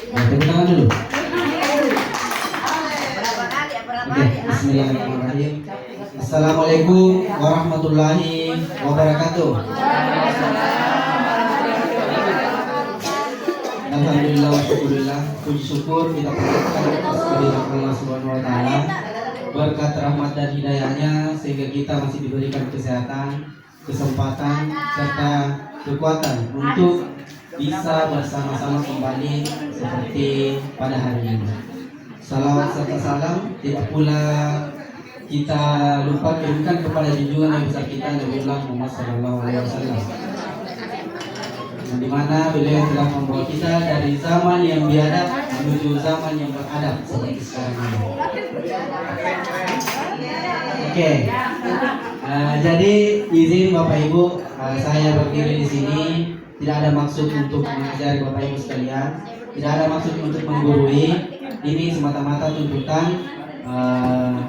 Tepuk tangan dulu. Oke, bismillahirrahmanirrahim. Assalamualaikum warahmatullahi wabarakatuh. Alhamdulillah wa syukurillah. Puji syukur kita panjatkan atas kehadirat Allah Subhanahu wa taala. Berkat rahmat dan hidayahnya sehingga kita masih diberikan kesehatan, kesempatan serta kekuatan untuk bisa bersama-sama kembali seperti pada hari ini. Salawat serta salam tidak pula kita lupa kirimkan kepada junjungan yang besar kita Nabiullah Muhammad SAW, di mana beliau telah membawa kita dari zaman yang biadab menuju zaman yang beradab seperti sekarang ini. Oke. Jadi izin Bapak Ibu, saya berdiri di sini tidak ada maksud untuk mengajari Bapak Ibu sekalian, tidak ada maksud untuk menggurui. Ini semata-mata tuntutan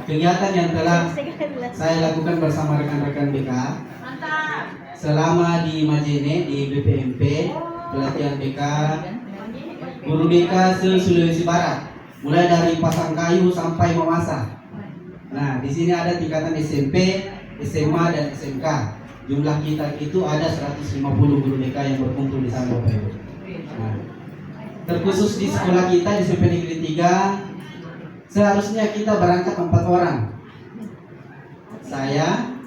kegiatan yang telah saya lakukan bersama rekan-rekan BK selama di Majene di BPMP, pelatihan BK, guru BK se-Sulawesi Barat, mulai dari pasang kayu sampai memasak. Nah, di sini ada tingkatan SMP, SMA dan SMK. Jumlah kita itu ada 150 guru BK yang berkumpul di sana, Bapak Ibu. Nah, terkhusus di sekolah kita di SMP Negeri 3, seharusnya kita berangkat 4 orang. Saya,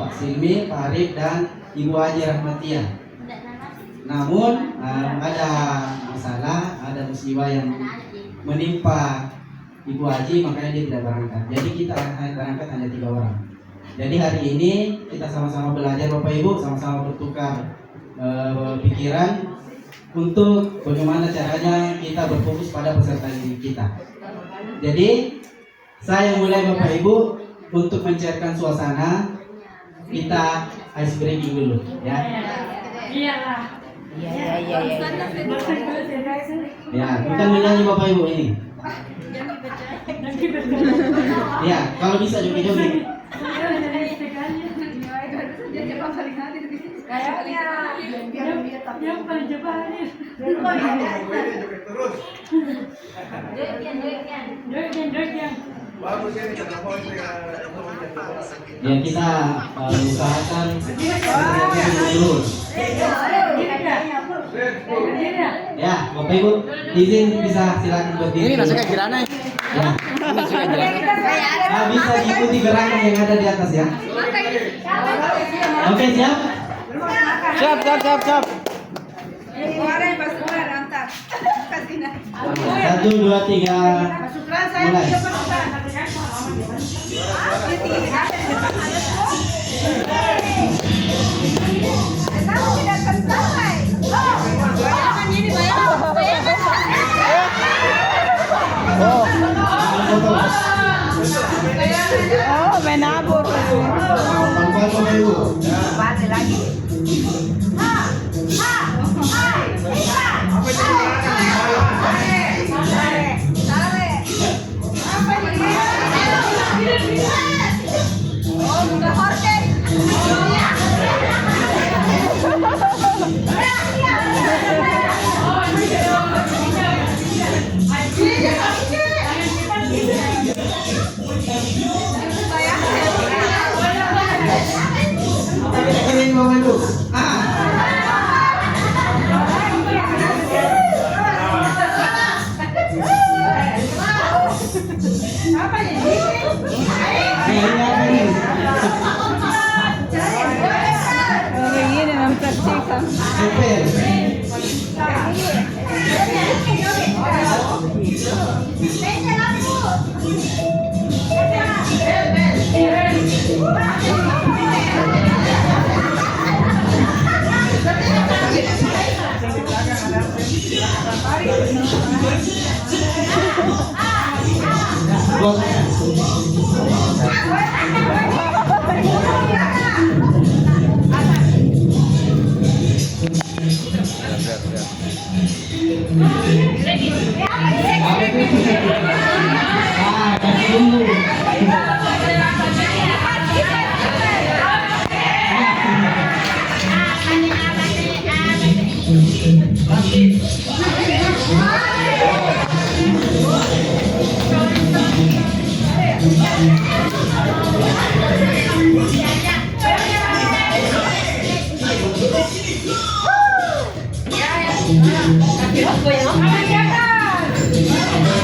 Pak Silmi, Pak Arif, dan Ibu Haji Rahmatia. Namun ada masalah, ada musibah yang menimpa Ibu Haji, makanya dia tidak berangkat. Jadi kita berangkat hanya 3 orang. Jadi hari ini kita sama-sama belajar Bapak Ibu, sama-sama bertukar pikiran untuk bagaimana caranya kita berfokus pada peserta didik kita. Jadi saya mulai Bapak Ibu untuk mencairkan suasana, kita ice breaking dulu ya. Iyalah. Iya. Ya, bukan menyanyi Bapak Ibu ini. Ya, kalau bisa joget-joget. Kayaknya yang paling cepat ini. Joget. Ya, kita usahakan dulu. Ya, Bapak Ibu izin bisa silakan berdiri. Ini masuknya Kirana. Ya. Nah, bisa diikuti gerakan yang ada di atas ya. Oke, siap? Siap. 1, 2, 3. Mulai. Oh, menabur. Ini Bapak Ibu. Begini mempraktikkan.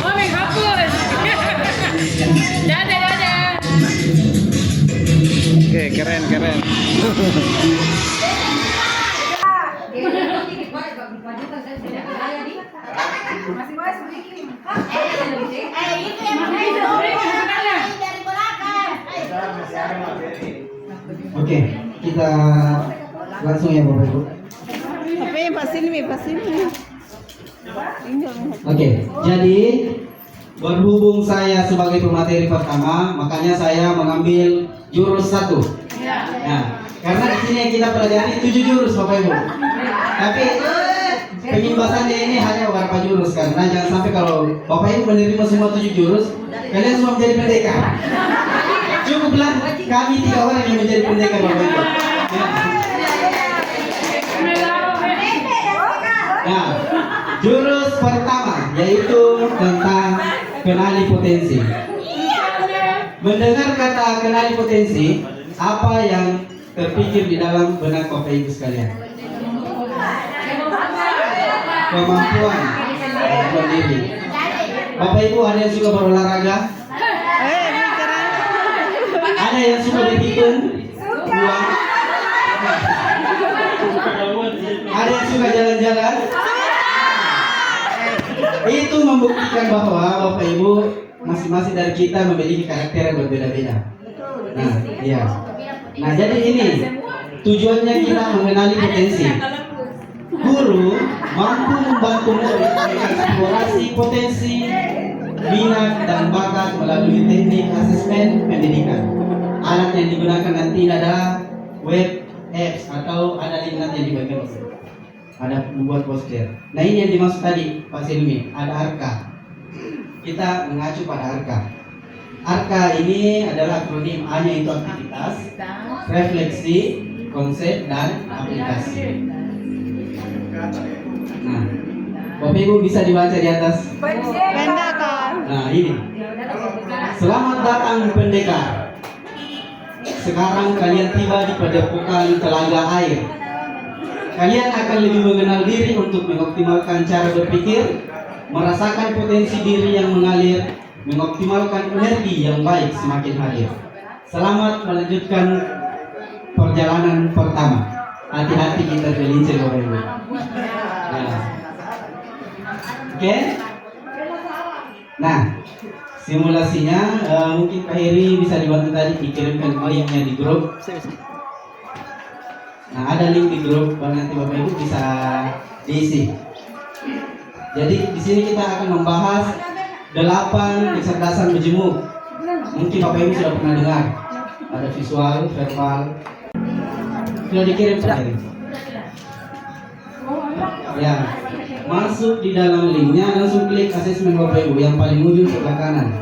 Oh, may hapon. Dada, dada. Oke, keren, keren. Oke, kita langsung ya Bapak Ibu. Apa yang pas ini, pas ini? Oke, jadi berhubung saya sebagai pemateri pertama, makanya saya mengambil jurus 1. Nah, karena di sini yang kita pelajari 7 jurus Bapak Ibu. Tapi pengimbasannya ini hanya beberapa jurus, karena jangan sampai kalau Bapak Ibu menerima semua 7 jurus, kalian semua menjadi pendekar. Cukuplah kami 3 orang yang menjadi pendekar Bapak Ibu. Nah, jurus pertama yaitu tentang kenali potensi. Mendengar kata kenali potensi, apa yang terpikir di dalam benak Bapak Ibu sekalian? Kemampuan diri. Bapak Ibu ada yang suka berolahraga? Ada yang suka berhitung uang? Ada yang suka jalan-jalan? Itu membuktikan bahwa Bapak Ibu masing-masing dari kita memiliki karakter yang berbeda-beda. Nah, iya. Nah, jadi ini tujuannya kita mengenali potensi. Guru mampu membantu murid mengeksplorasi potensi, minat dan bakat melalui teknik asesmen pendidikan. Alat yang digunakan nanti adalah web apps atau ada link nanti yang dibagikan. Ada membuat poster. Nah, ini yang dimaksud tadi Pak Silmi, ada ARKA. Kita mengacu pada ARKA. ARKA ini adalah akronim, A-nya itu aktivitas, refleksi, konsep, dan aplikasi. Nah, Bapak Ibu bisa dibaca di atas. Pendekar. Nah, ini. Selamat datang pendekar. Sekarang kalian tiba di padepokan telaga air. Kalian akan lebih mengenal diri untuk mengoptimalkan cara berpikir, merasakan potensi diri yang mengalir, mengoptimalkan energi yang baik semakin hadir. Selamat melanjutkan perjalanan pertama. Hati-hati kita tergelincir Bapak Ibu. Nah. Oke. Nah, simulasinya mungkin Pak Heri bisa dibantu tadi dikirimkan linknya di grup. Nah, ada link di grup, nanti Bapak Ibu bisa diisi. Jadi di sini kita akan membahas 8 kecerdasan menjemuk. Mungkin Bapak Ibu sudah pernah dengar. Ada visual, verbal. Sudah dikirim Pak Heri. Ya, masuk di dalam linknya, langsung klik asesmen Bapak Ibu yang paling ujung sebelah kanan.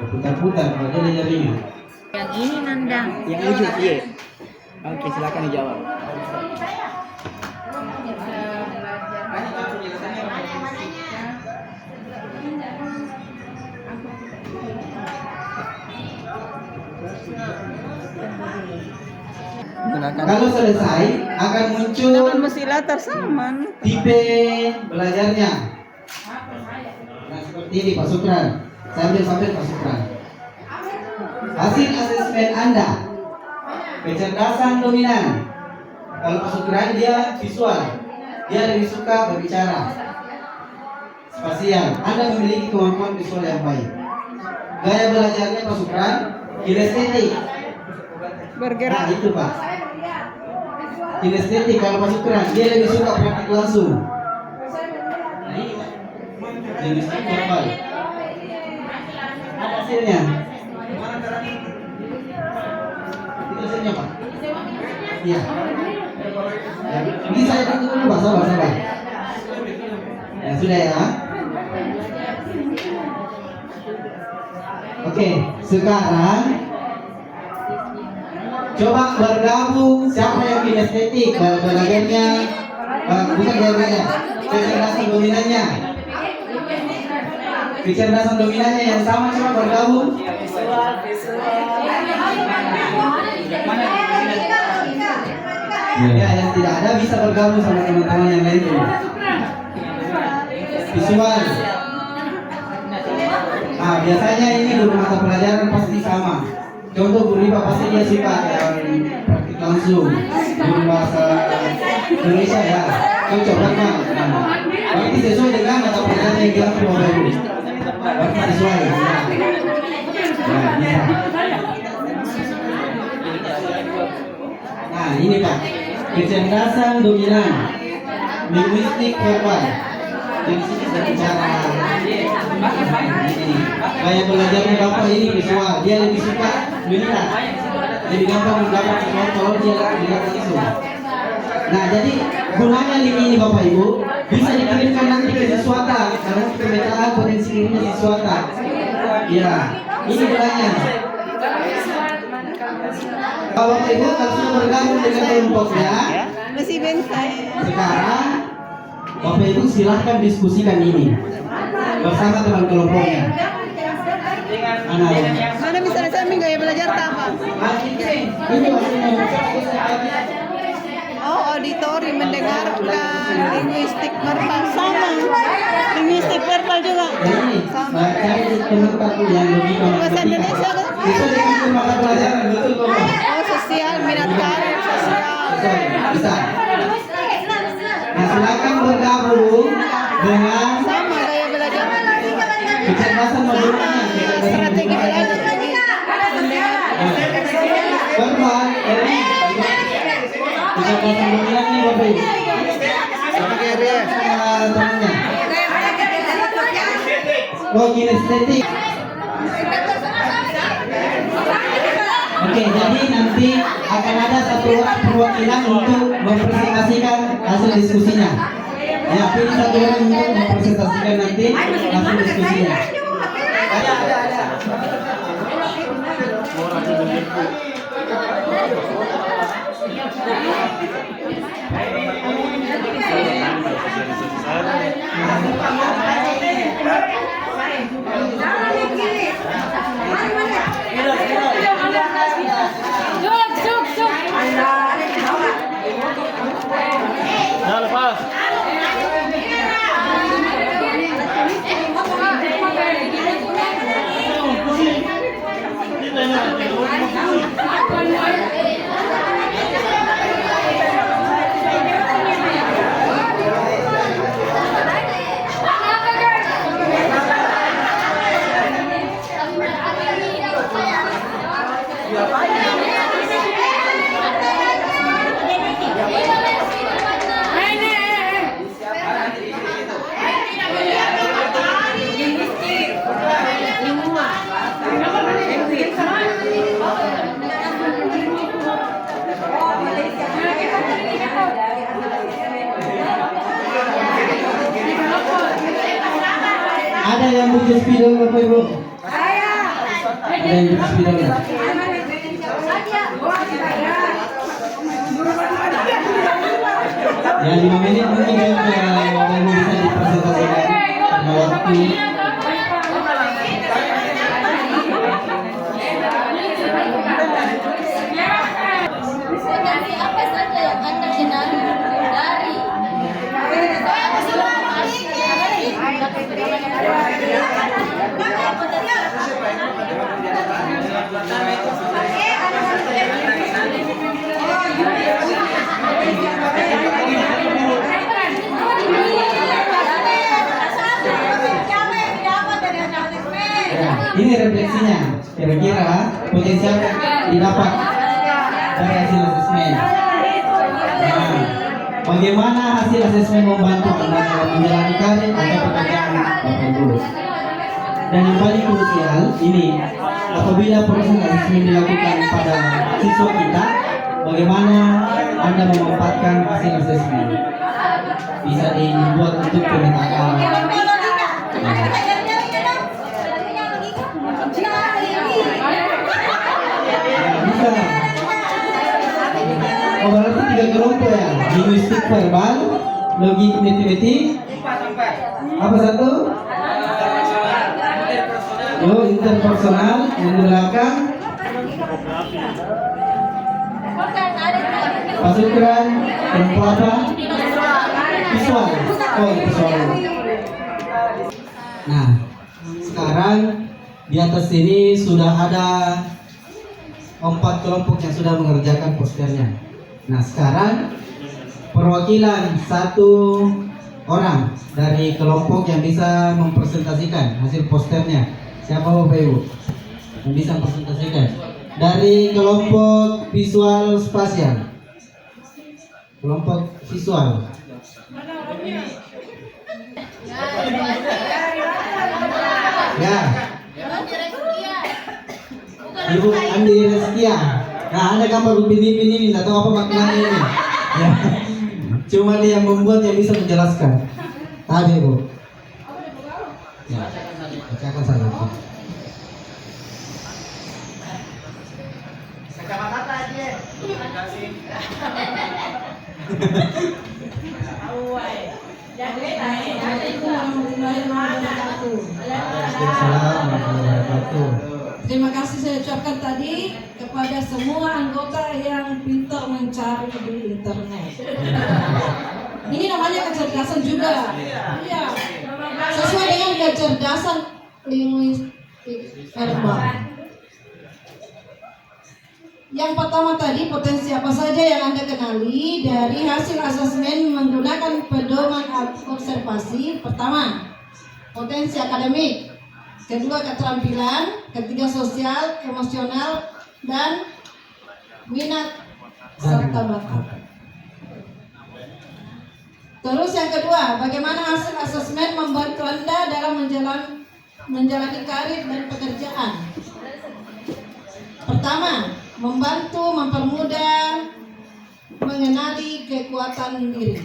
Putar-putar, kalau ada jarinya. Yang ini nandang. Yang ujung, iya. Oke, silakan dijawab. Kalau selesai akan muncul Jangan mesti latar saman. tipe belajarnya. Nah, seperti ini Pak Sukran. Sambil Pak Sukran. Hasil asesmen Anda. Kecerdasan dominan. Kalau Pak Sukran dia visual. Dia lebih suka berbicara. Spasial. Anda memiliki kemampuan visual yang baik. Gaya belajarnya Pak Sukran kinestetik. Bergerak. Nah, itu Pak. Kinestetik kalau Pak Sukran dia lebih suka praktik langsung. Nah, ini Pak. Kinestetik verbal. Ada hasilnya. Itu hasilnya Pak. Iya. Ya, ini saya bantu dulu Pak, sabar. Ya sudah ya. Oke, sekarang coba bergabung siapa yang kinestetik belajarnya bukan belajarnya kecerdasan dominannya. Kecerdasan dominannya yang sama coba bergabung. Ya, yang tidak ada bisa bergabung sama teman-teman yang lain dulu. Visual. Nah, biasanya ini guru mata pelajaran pasti sama. Contoh guru IPA pasti dia suka praktik langsung. Guru bahasa Indonesia ya, cocok banget. Nah, berarti sesuai dengan mata pelajaran yang kita perlu dulu. Berarti sesuai. Ya. Nah, bisa. Nah, ini Pak, kecerdasan dominan, linguistik verbal. Dari sini saya bicara ini. Kayak belajarnya Bapak ini visual, dia lebih suka melihat, lebih gampang mendapat sesuatu kalau dia lihat langsung. Nah, jadi gunanya link ini Bapak Ibu bisa dikirimkan nanti ke siswata karena pemetaan potensi ini siswata. Ya, ini gunanya. Kalau Bapak Ibu harusnya bergabung dengan kelompoknya. Masih bensai. Sekarang Bapak Ibu silahkan diskusikan ini bersama teman kelompoknya. Anak. Mana bisa sambil gaya belajar apa? Oh, auditori mendengarkan, linguistik verbal sama. Linguistik verbal juga. Sama. Cari teman kamu yang logika. Bahasa Indonesia kan? Bisa dikirim mata pelajaran betul Bapak. Oh, sosial, minat karir sosial. Bisa. Nah, silakan bergabung dengan Sama gaya belajar. kecerdasan modulnya. Strategi belajar lagi. Verbal, ini kecerdasan dominannya Bapak Ibu. Sama temannya. Oh, kinestetik. Oke, jadi nanti akan ada satu orang perwakilan untuk mempresentasikan hasil diskusinya. Ya, pilih satu orang untuk mempresentasikan nanti hasil diskusinya. Ada. Nah, lepas. Ada yang butuh spidol Bapak Ibu? Ada yang butuh spidol? Ya 5 menit mungkin ya Bapak Ibu bisa dipresentasikan pada waktu. Dari apa saja yang Anda kenali dari Ya, ini refleksinya. Kira-kira potensial didapat dari hasil asesmen. Nah, bagaimana hasil asesmen membantu Anda dalam menjalani karir atau pekerjaan Bapak Ibu? Dan yang paling krusial ini, apabila proses asesmen dilakukan pada siswa kita, bagaimana Anda memanfaatkan hasil asesmen? Bisa dibuat untuk pemetaan. Bisa. Oh, berarti 3 kelompok ya. Linguistik verbal, logik matematik. Apa satu? Oh, interpersonal yang di belakang. Pak Sukran, kelompok apa? Visual. Oh, visual. Nah, sekarang di atas sini sudah ada 4 kelompok yang sudah mengerjakan posternya. Nah, sekarang perwakilan 1 orang dari kelompok yang bisa mempresentasikan hasil posternya. Siapa Bapak Ibu yang bisa mempresentasikan? Dari kelompok visual spasial. Kelompok visual. Ya. Ibu Andi Reskia. Nah, ada gambar upin-ipin ini, nggak tahu apa maknanya ini. Ya. Cuma dia yang membuat yang bisa menjelaskan. Tadi Bu. Ya. Bacakan saja. Terima kasih saya ucapkan tadi kepada semua anggota yang pintar mencari di internet. Ini namanya kecerdasan juga. Iya. Sesuai dengan kecerdasan linguistik verbal. Yang pertama tadi, potensi apa saja yang Anda kenali dari hasil asesmen menggunakan pedoman observasi. Pertama, potensi akademik. Kedua, keterampilan. Ketiga, sosial, emosional, dan minat serta bakat. Terus yang kedua, bagaimana hasil asesmen membantu Anda dalam menjalani karir dan pekerjaan. Pertama, membantu mempermudah mengenali kekuatan diri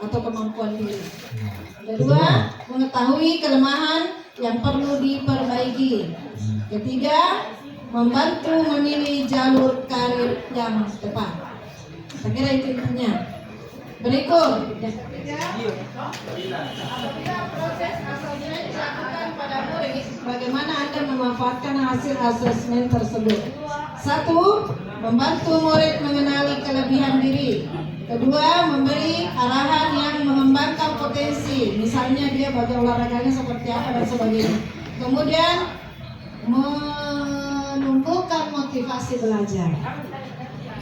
atau kemampuan diri. Kedua, mengetahui kelemahan yang perlu diperbaiki. Ketiga, membantu memilih jalur karir yang tepat. Saya kira itu intinya. Berikut. Apabila proses asesmen dilakukan pada murid, bagaimana Anda memanfaatkan hasil asesmen tersebut? 1. Membantu murid mengenali kelebihan diri. Kedua, memberi arahan yang mengembangkan potensi. Misalnya dia bagian olahraganya seperti apa dan sebagainya. Kemudian menumbuhkan motivasi belajar.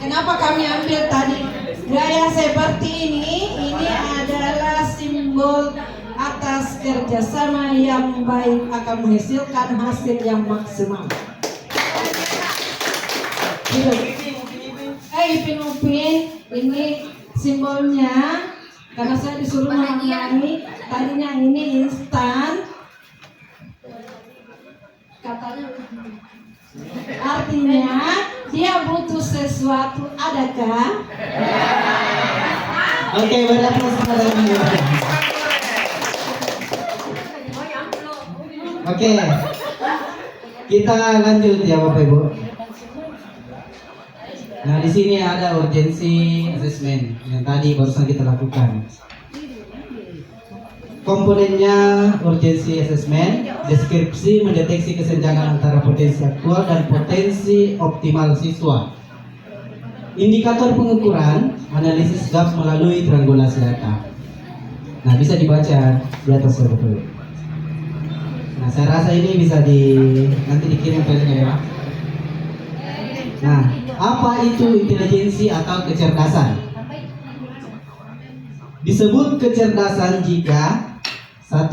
Kenapa kami ambil tadi gaya seperti ini? Ini adalah simbol atas kerjasama yang baik akan menghasilkan hasil yang maksimal. Ipin-upin ini simbolnya, karena saya disuruh mengulangi. Tadinya ini instan, katanya artinya dia butuh sesuatu, adakah? Oke, berapa kepada ini? Oke, kita lanjut ya Bapak Ibu. Nah, di sini ada urgensi assessment yang tadi barusan kita lakukan. Komponennya urgensi assessment, deskripsi mendeteksi kesenjangan antara potensi aktual dan potensi optimal siswa. Indikator pengukuran, analisis gap melalui triangulasi data. Nah, bisa dibaca di atas betul. Nah, saya rasa ini bisa nanti dikirim ke saya. Nah, apa itu intelijensi atau kecerdasan? Disebut kecerdasan jika 1.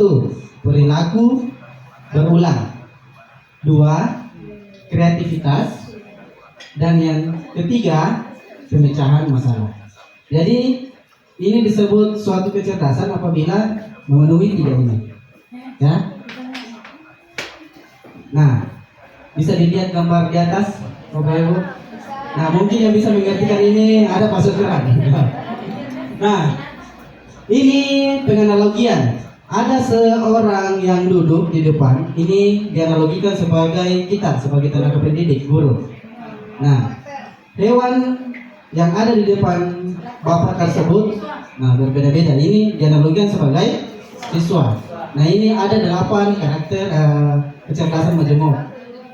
Perilaku berulang, 2. Kreativitas, dan yang ketiga pemecahan masalah. Jadi ini disebut suatu kecerdasan apabila memenuhi 3 ini. Ya. Nah, bisa dilihat gambar di atas, Bapak Ibu. Nah, mungkin yang bisa mengertikan ini ada Pak Sukran. Nah, ini penganalogian. Ada seorang yang duduk di depan. Ini dianalogikan sebagai kita, sebagai tenaga pendidik, guru. Nah, hewan yang ada di depan Bapak tersebut, nah berbeda-beda. Ini dianalogikan sebagai siswa. Nah, ini ada 8 karakter kecerdasan majemuk.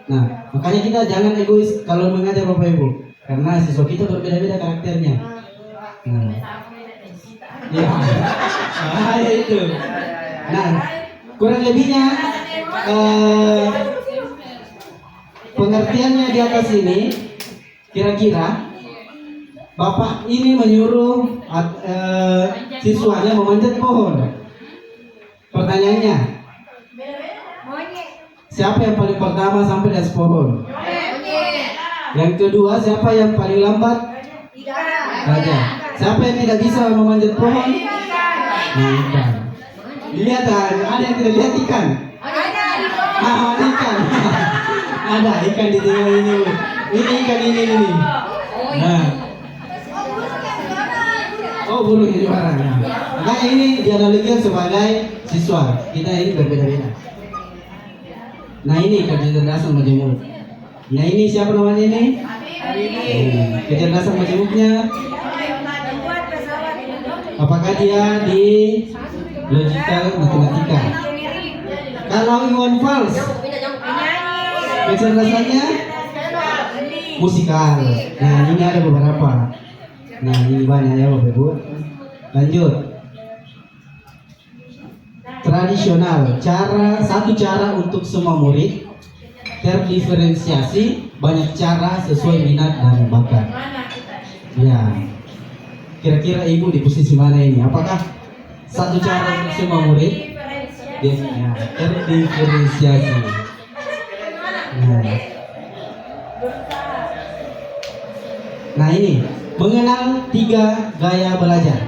Nah, makanya kita jangan egois kalau mengajar Bapak Ibu. Karena siswa kita berbeda-beda karakternya. Nah, ya, itu. Nah, kurang lebihnya pengertiannya di atas ini kira-kira Bapak ini menyuruh siswanya memanjat pohon. Pertanyaannya, siapa yang paling pertama sampai di atas pohon? Yang kedua, siapa yang paling lambat? Raja. Siapa yang tidak bisa memanjat pohon? Ikan. Lihat kan, ada yang tidak lihat ikan? Ikan. Ada ikan di tengah ini. Ini ikan ini. Nah. Oh, burung ini orangnya. Makanya ini dianalogikan sebagai siswa. Kita ini berbeda-beda. Nah, ini kecerdasan majemuk. Nah, ini siapa namanya ini? Kecerdasan majemuknya. Apakah dia di logika matematika? Kalau Iwan Fals, kecerdasannya musikal. Nah, ini ada beberapa. Nah, ini banyak ya Bapak Ibu. Lanjut. Tradisional, satu cara untuk semua murid terdiferensiasi, banyak cara sesuai minat dan bakat. Ya, kira-kira Ibu di posisi mana ini? Apakah satu cara untuk semua murid? Ya, terdiferensiasi. Nah ini mengenal 3 gaya belajar.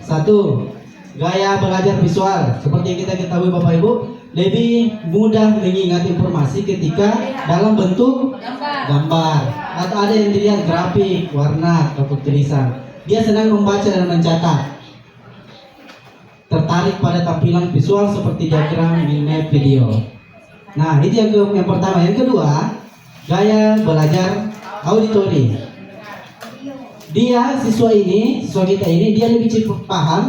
1. Gaya belajar visual. Seperti yang kita ketahui Bapak Ibu, lebih mudah mengingat informasi ketika dalam bentuk gambar atau ada yang dilihat grafik, warna atau tulisan. Dia senang membaca dan mencatat. Tertarik pada tampilan visual seperti diagram, map, video. Nah, itu yang pertama. Yang kedua, gaya belajar auditori. Siswa kita ini dia lebih cepat paham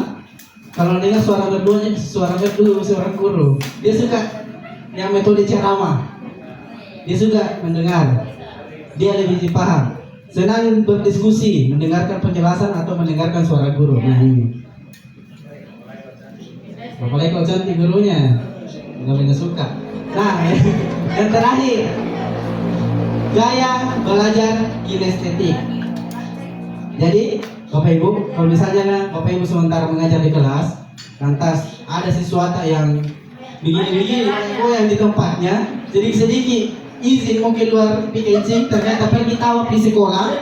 kalau dengar suara merduanya, suara merdu, suara guru. Dia suka yang metode ceramah. Dia suka mendengar. Dia lebih cepat paham. Senang berdiskusi, mendengarkan penjelasan atau mendengarkan suara guru. Nah ini. Apalagi kalau cantik gurunya, nggak suka. Nah, yang terakhir, gaya belajar kinestetik. Jadi, Bapak Ibu, kalau misalnya Bapak Ibu sementara mengajar di kelas, lantas ada siswa yang begini-begini, yang di tempatnya, jadi sedikit izin mau keluar PKC, ternyata pergi tawaf di sekolah,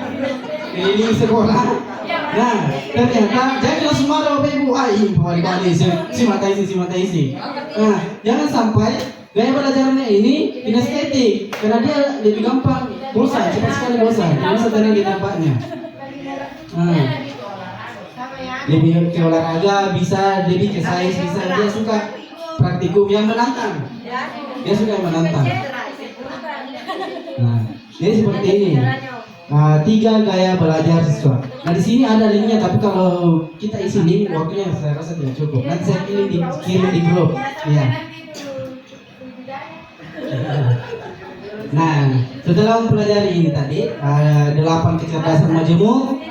keliling sekolah. Nah, ternyata jangan semua Bapak Ibu, ini si mata isi. Nah, jangan sampai gaya belajarnya ini kinestetik, karena dia lebih gampang bosan, cepat sekali bosan, bisa tenang di tempatnya. Nah, lebih ke olahraga bisa, lebih ke sains bisa, dia suka praktikum yang menantang. Dia suka yang menantang. Nah, jadi seperti ini. 3 gaya belajar siswa. Nah, di sini ada linknya, tapi kalau kita isi link waktunya saya rasa tidak cukup. Nanti saya kirim di grup. Ya. Nah, setelah mempelajari ini tadi 8 kecerdasan majemuk,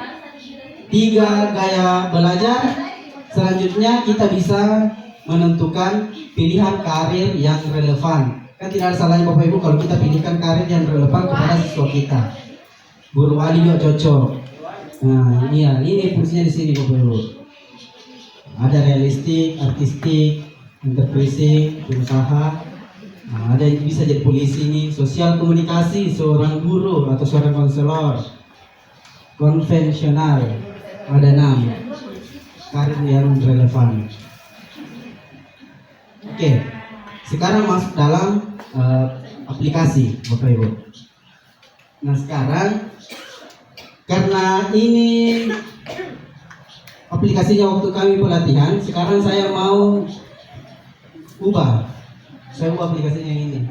3 gaya belajar, selanjutnya kita bisa menentukan pilihan karir yang relevan. Kan tidak ada salahnya Bapak Ibu kalau kita pilihkan karir yang relevan kepada siswa kita. Guru wali juga cocok. Nah, ini fungsinya di sini Bapak Ibu. Ada realistik, artistik, interpretasi, berusaha. Nah, ada yang bisa jadi polisi nih, sosial komunikasi, seorang guru atau seorang konselor. Konvensional, ada 6 karir yang relevan. Oke, sekarang masuk dalam aplikasi Bapak Ibu. Nah sekarang karena ini aplikasinya waktu kami pelatihan, sekarang saya mau ubah. Saya ubah aplikasinya yang ini.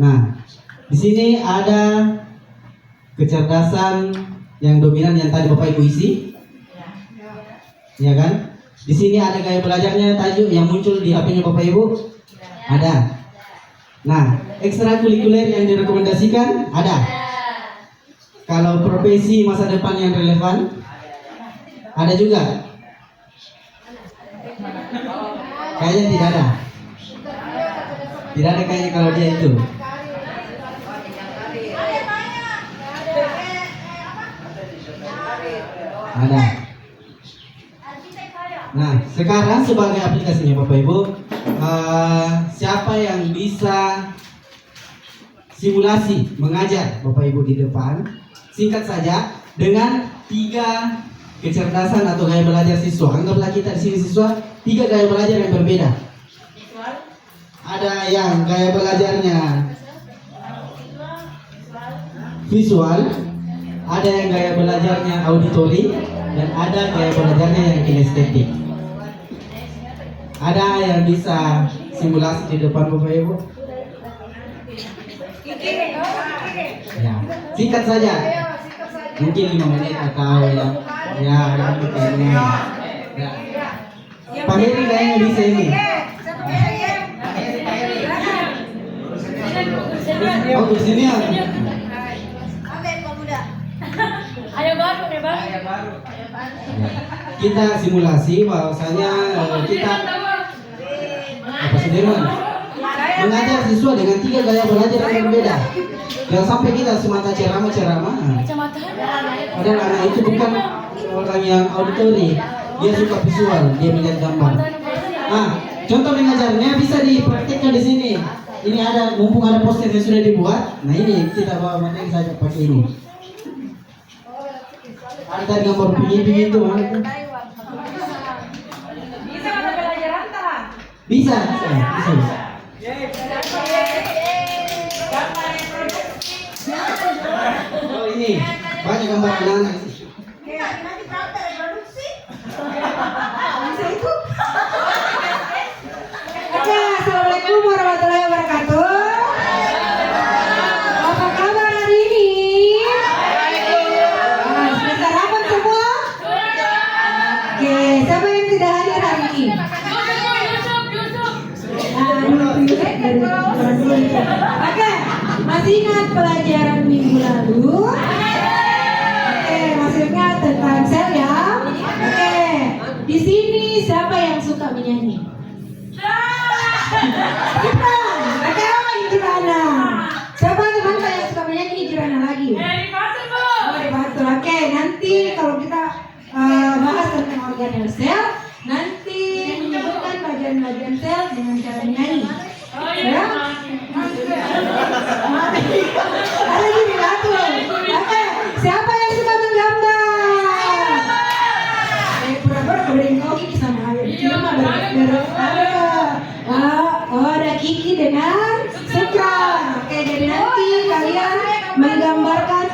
Nah, di sini ada kecerdasan yang dominan yang tadi Bapak Ibu isi, ya kan? Di sini ada gaya belajarnya tajuk yang muncul di HP-nya Bapak Ibu, ada. Nah, ekstrakurikuler yang direkomendasikan ada. Kalau profesi masa depan yang relevan, ada juga. Kayaknya tidak ada. Tidak ada kayaknya kalau dia itu. Ada. Nah, sekarang sebagai aplikasinya Bapak Ibu, siapa yang bisa simulasi mengajar Bapak Ibu di depan? Singkat saja, dengan 3 kecerdasan atau gaya belajar siswa. Anggaplah kita di sini siswa, 3 gaya belajar yang berbeda. Ada yang gaya belajarnya visual, ada yang gaya belajarnya auditori, dan ada gaya belajarnya yang kinestetik. Ada yang bisa simulasi di depan Bapak Ibu? Ya, singkat saja. Mungkin 5 menit atau yang begini. Ya. Pak Heri kayaknya bisa ini. Oh, di sini ya. Ayo baru deh bang. Kita simulasi bahwasanya kita apa Sudirman mengajar siswa dengan 3 gaya belajar yang berbeda. Jangan sampai kita semata ceramah. Padahal anak itu bukan orang yang auditori, dia suka visual, dia melihat gambar. Nah, contoh mengajarnya bisa dipraktikkan di sini. Ini ada, mumpung ada poster yang sudah dibuat. Nah ini kita bawa materi saja pakai ini. Ada gambar pinggir itu mana? Bisa. Oh ini banyak gambar anak-anak. Oke, assalamualaikum warahmatullahi wabarakatuh. Apa kabar hari ini? Sudah sarapan semua? Oke, siapa yang tidak hadir hari ini? Oke, masih ingat pelajaran minggu lalu? Oke, masih ingat tentang sel ya? Oke, di sini siapa yang suka menyanyi? Kita, oke, Hijrana. Siapa teman yang suka menyanyi Hijrana lagi? Oh, di Batul. Oke, nanti kalau kita bahas tentang organel sel, nanti menyebutkan bagian-bagian sel dengan cara menyanyi. Ya? Ada di Batul. Oke, siapa yang suka menggambar? Pura-pura kebering Kiki sama Ayu. Ada Kiki dengan Sutra. Oke, jadi nanti kalian menggambarkan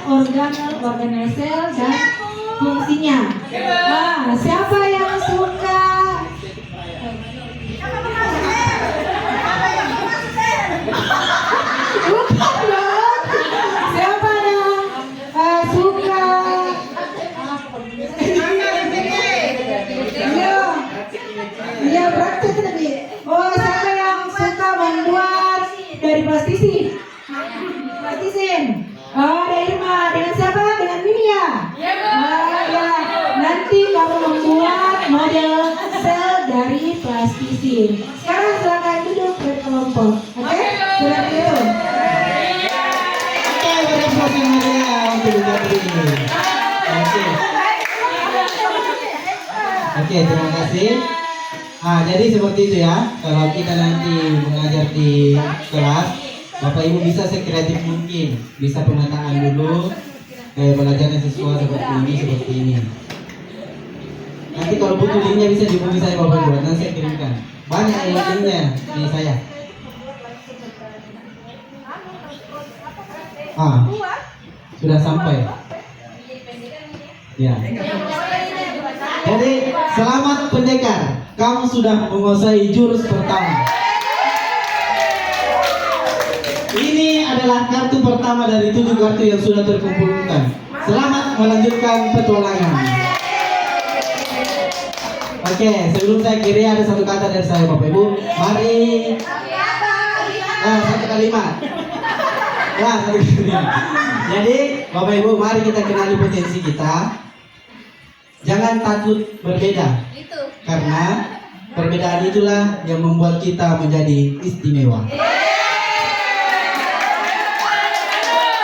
organel sel dan fungsinya. Siapa yang suka? Bukan dong. Siapa yang suka? Iya, praktek tadi. Oh, siapa yang suka membuat dari plastisin? Oh, ada Irma. Dengan siapa? Dengan Minia. Ya. Nanti kamu membuat model sel dari plastisin. Sekarang silakan duduk berkelompok. Oke? Seperti itu. Oke, berapa meriah untuk Gabri. Oke, terima kasih. Jadi seperti itu ya. Kalau kita nanti mengajar di kelas, Bapak Ibu bisa sekreatif mungkin, bisa pemetaan dulu, kayak belajarnya siswa seperti ini. Nanti kalau butuh linknya bisa dihubungi saya Bapak Ibu, nanti saya kirimkan. Banyak linknya di saya. Sudah sampai. Ya. Jadi selamat pendekar, kamu sudah menguasai jurus pertama. Ini adalah kartu pertama dari 7 kartu yang sudah terkumpulkan. Selamat melanjutkan petualangan. Oke, sebelum saya kiri ada satu kata dari saya Bapak Ibu. Mari. satu kalimat. Ya, satu kalimat. Jadi, Bapak Ibu, mari kita kenali potensi kita. Jangan takut berbeda. Karena perbedaan itulah yang membuat kita menjadi istimewa.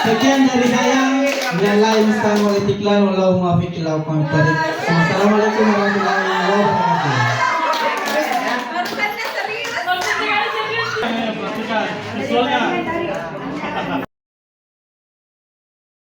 Sekian dari saya. Assalamualaikum warahmatullahi wabarakatuh.